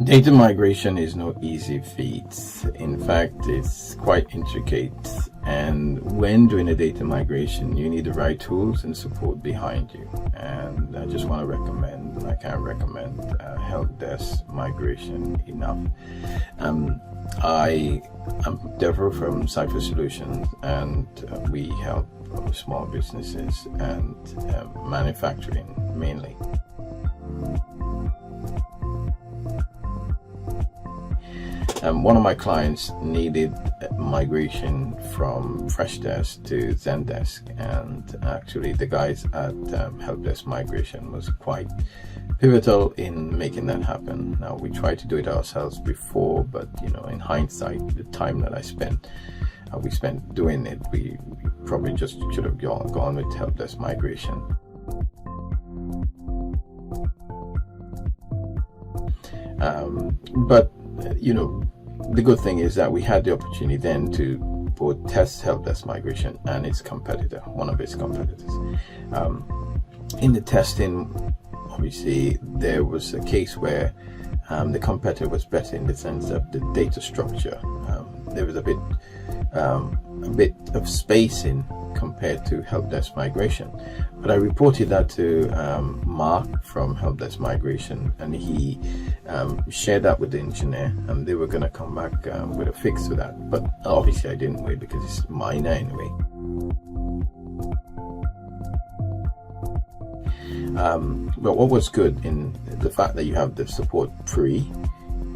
Data migration is no easy feat. In fact, it's quite intricate. And when doing a data migration, you need the right tools and support behind you. And I just want to recommend, and I can't recommend help desk migration enough. I am Devor from SiFO Solution, and we help small businesses and manufacturing mainly. One of my clients needed migration from Freshdesk to Zendesk, and actually the guys at Helpdesk Migration was quite pivotal in making that happen. Now, we tried to do it ourselves before, but in hindsight, the time that we spent doing it, we probably just should have gone with Helpdesk Migration. But the good thing is that we had the opportunity then to both test Helpdesk Migration and its competitor, one of its competitors. In the testing, obviously, there was a case where the competitor was better in the sense of the data structure. There was a bit of spacing compared to Helpdesk Migration. But I reported that to Mark from Helpdesk Migration, and he shared that with the engineer, and they were going to come back with a fix for that. But obviously I didn't wait because it's minor anyway. But what was good in the fact that you have the support pre,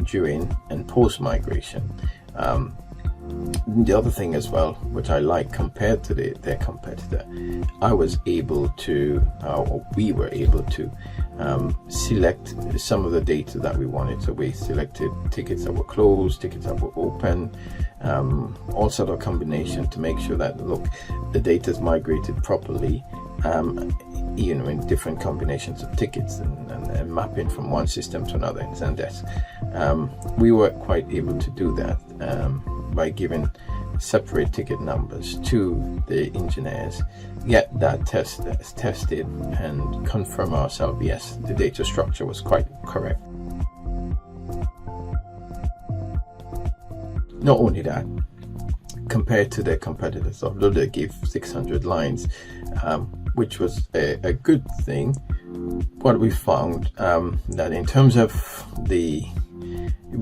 during, and post migration. The other thing as well, which I like compared to their competitor, I was able to, or we were able to, select some of the data that we wanted. So we selected tickets that were closed, tickets that were open, all sort of combination to make sure that, look, the data is migrated properly, in different combinations of tickets and mapping from one system to another in Zendesk. We were quite able to do that by giving separate ticket numbers to the engineers, get that tested and confirm ourselves, yes, the data structure was quite correct. Not only that, compared to their competitors, although they give 600 lines, which was a good thing, what we found that in terms of we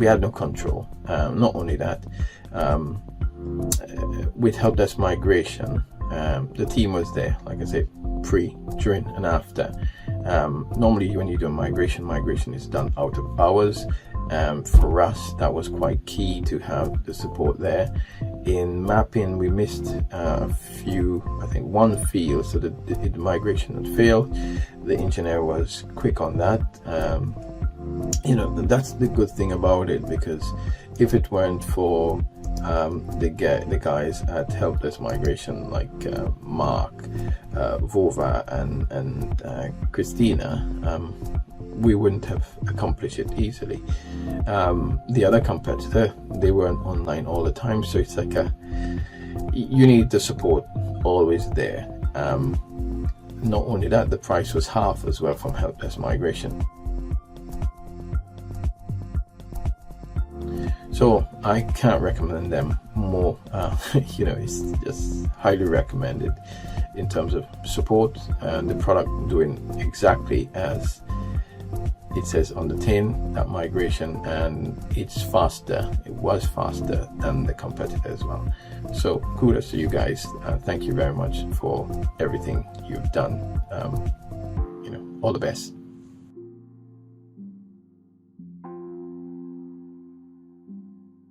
had no control. Not only that, with Helpdesk Migration, the team was there, like I said, pre, during, and after. Normally when you do a migration is done out of hours. For us, that was quite key to have the support there. In mapping, we missed a few, I think one field, so the migration had failed. The engineer was quick on that. That's the good thing about it, because if it weren't for the guys at Helpdesk Migration, like Mark, Vova, and Christina, we wouldn't have accomplished it easily. The other competitor, they weren't online all the time, so it's like you need the support always there. Not only that, the price was half as well from Helpdesk Migration. So I can't recommend them more. It's just highly recommended in terms of support and the product doing exactly as it says on the tin, that migration, and it's faster. It was faster than the competitor as well. So kudos to you guys. Thank you very much for everything you've done. All the best.